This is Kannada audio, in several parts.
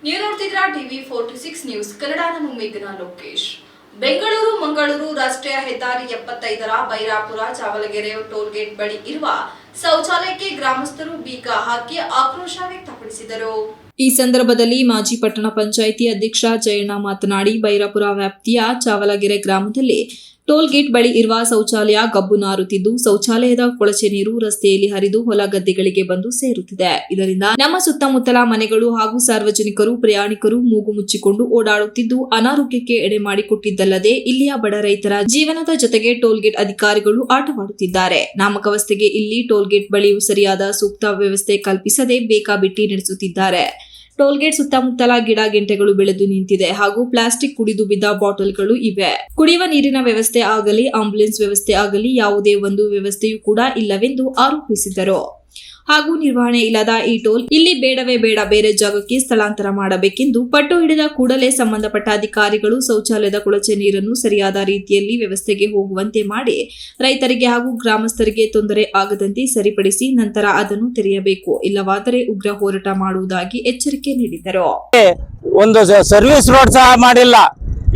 ನೀವು ನೋಡ್ತಿದ್ರಾ ಟಿವಿ 46 ನ್ಯೂಸ್ ಕನ್ನಡ. ನಾನು ಮೇಘನಾ ಲೋಕೇಶ್. ಬೆಂಗಳೂರು ಮಂಗಳೂರು ರಾಷ್ಟ್ರೀಯ ಹೆದ್ದಾರಿ 75ರ ಬೈರಾಪುರ ಚಾವಲಗೆರೆ ಟೋಲ್ ಗೇಟ್ ಬಳಿ ಇರುವ ಶೌಚಾಲಯಕ್ಕೆ ಗ್ರಾಮಸ್ಥರು ಬೀಗ ಹಾಕಿ ಆಕ್ರೋಶ ವ್ಯಕ್ತಪಡಿಸಿದರು. ಈ ಸಂದರ್ಭದಲ್ಲಿ ಮಾಜಿ ಪಟ್ಟಣ ಪಂಚಾಯಿತಿ ಅಧ್ಯಕ್ಷ ಜಯಣ್ಣ ಮಾತನಾಡಿ, ಬೈರಾಪುರ ವ್ಯಾಪ್ತಿಯ ಚಾವಲಗೆರೆ ಗ್ರಾಮದಲ್ಲಿ ಟೋಲ್ ಗೇಟ್ ಬಳಿ ಇರುವ ಶೌಚಾಲಯ ಗಬ್ಬು ನಾರುತ್ತಿದ್ದು, ಶೌಚಾಲಯದ ಕೊಳಚೆ ನೀರು ರಸ್ತೆಯಲ್ಲಿ ಹರಿದು ಹೊಲ ಗದ್ದೆಗಳಿಗೆ ಬಂದು ಸೇರುತ್ತಿದೆ. ಇದರಿಂದ ನಮ್ಮ ಸುತ್ತಮುತ್ತಲ ಮನೆಗಳು ಹಾಗೂ ಸಾರ್ವಜನಿಕರು, ಪ್ರಯಾಣಿಕರು ಮೂಗು ಮುಚ್ಚಿಕೊಂಡು ಓಡಾಡುತ್ತಿದ್ದು ಅನಾರೋಗ್ಯಕ್ಕೆ ಎಡೆ ಮಾಡಿಕೊಟ್ಟಿದ್ದಲ್ಲದೆ ಇಲ್ಲಿಯ ಬಡ ರೈತರ ಜೀವನದ ಜೊತೆಗೆ ಟೋಲ್ ಗೇಟ್ ಅಧಿಕಾರಿಗಳು ಆಟವಾಡುತ್ತಿದ್ದಾರೆ. ನಾಮಕಾವಸ್ಥೆಗೆ ಇಲ್ಲಿ ಟೋಲ್ ಗೇಟ್ ಬಳಿ ಸರಿಯಾದ ಸೂಕ್ತ ವ್ಯವಸ್ಥೆ ಕಲ್ಪಿಸದೆ ಬೇಕಾಬಿಟ್ಟಿ ನಡೆಸುತ್ತಿದ್ದಾರೆ. ಟೋಲ್ ಗೇಟ್ ಸುತ್ತಮುತ್ತಲ ಗಿಡ ಗೆಂಟೆಗಳು ಬೆಳೆದು ನಿಂತಿದೆ ಹಾಗೂ ಪ್ಲಾಸ್ಟಿಕ್ ಕುಡಿದು ಬಿದ್ದ ಬಾಟಲ್ಗಳು ಇವೆ. ಕುಡಿಯುವ ನೀರಿನ ವ್ಯವಸ್ಥೆ ಆಗಲಿ, ಆಂಬ್ಯುಲೆನ್ಸ್ ವ್ಯವಸ್ಥೆ ಆಗಲಿ ಯಾವುದೇ ಒಂದು ವ್ಯವಸ್ಥೆಯೂ ಕೂಡ ಇಲ್ಲವೆಂದು ಆರೋಪಿಸಿದರು. ಹಾಗೂ ನಿರ್ವಹಣೆ ಇಲ್ಲದ ಈ ಟೋಲ್ ಇಲ್ಲಿ ಬೇಡವೇ ಬೇಡ, ಬೇರೆ ಜಾಗಕ್ಕೆ ಸ್ಥಳಾಂತರ ಮಾಡಬೇಕೆಂದು ಪಟ್ಟು ಹಿಡಿದ ಕೂಡಲೇ ಸಂಬಂಧಪಟ್ಟ ಅಧಿಕಾರಿಗಳು ಶೌಚಾಲಯದ ಕೊಳಚೆ ನೀರನ್ನು ಸರಿಯಾದ ರೀತಿಯಲ್ಲಿ ವ್ಯವಸ್ಥೆಗೆ ಹೋಗುವಂತೆ ಮಾಡಿ ರೈತರಿಗೆ ಹಾಗೂ ಗ್ರಾಮಸ್ಥರಿಗೆ ತೊಂದರೆ ಆಗದಂತೆ ಸರಿಪಡಿಸಿ ನಂತರ ಅದನ್ನು ತೆರೆಯಬೇಕು. ಇಲ್ಲವಾದರೆ ಉಗ್ರ ಹೋರಾಟ ಮಾಡುವುದಾಗಿ ಎಚ್ಚರಿಕೆ ನೀಡಿದರು. ಒಂದು ಸರ್ವಿಸ್ ರೋಡ್ ಸಹ ಮಾಡಿಲ್ಲ.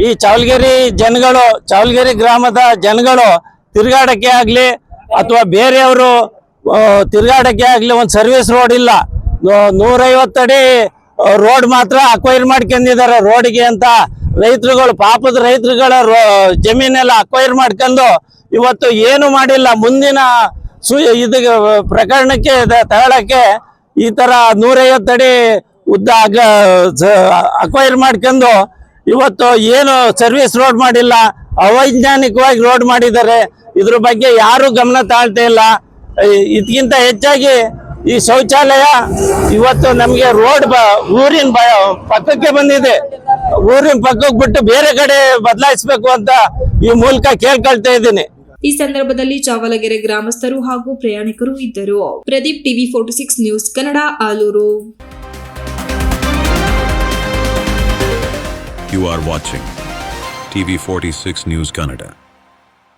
ಈ ಚಾವಲಗೆರೆ ಗ್ರಾಮದ ಜನಗಳು ತಿರುಗಾಡಕ್ಕೆ ಆಗ್ಲಿ ಅಥವಾ ಬೇರೆಯವರು ತಿರುಗಾಡಕ್ಕೆ ಆಗ್ಲಿ ಒಂದು ಸರ್ವಿಸ್ ರೋಡ್ ಇಲ್ಲ. 150 ಅಡಿ ರೋಡ್ ಮಾತ್ರ ಅಕ್ವೈರ್ ಮಾಡ್ಕೊಂಡಿದ್ದಾರೆ ರೋಡ್ಗೆ ಅಂತ. ರೈತರುಗಳು, ಪಾಪದ ರೈತರುಗಳ ಜಮೀನೆಲ್ಲ ಅಕ್ವೈರ್ ಮಾಡ್ಕೊಂಡು ಇವತ್ತು ಏನು ಮಾಡಿಲ್ಲ. ಮುಂದಿನ ಪ್ರಕರಣಕ್ಕೆ ತಗೊಳಕ್ಕೆ ಈ ತರ 150 ಅಡಿ ಉದ್ದ ಅಕ್ವೈರ್ ಮಾಡ್ಕೊಂಡು ಇವತ್ತು ಏನು ಸರ್ವಿಸ್ ರೋಡ್ ಮಾಡಿಲ್ಲ, ಅವೈಜ್ಞಾನಿಕವಾಗಿ ರೋಡ್ ಮಾಡಿದ್ದಾರೆ. ಇದ್ರ ಬಗ್ಗೆ ಯಾರು ಗಮನ ತಾಳ್ತಾ ಇಲ್ಲ. ಇದಕ್ಕಿಂತ ಹೆಚ್ಚಾಗಿ ಈ ಶೌಚಾಲಯ ಇವತ್ತು ನಮಗೆ ಊರಿನ ಪಕ್ಕಕ್ಕೆ ಬಂದಿದೆ. ಊರಿನ ಪಕ್ಕಕ್ಕೆ ಬಿಟ್ಟು ಬೇರೆ ಕಡೆ ಬದಲಾಯಿಸಬೇಕು ಅಂತ ಈ ಮೂಲಕ ಕೇಳ್ಕೊಳ್ತಾ ಇದ್ದೀನಿ. ಈ ಸಂದರ್ಭದಲ್ಲಿ ಚಾವಲಗೆರೆ ಗ್ರಾಮಸ್ಥರು ಹಾಗೂ ಪ್ರಯಾಣಿಕರು ಇದ್ದರು. Pradeep, TV 46 news Kannada, Alur. You are watching TV 46 News Kannada.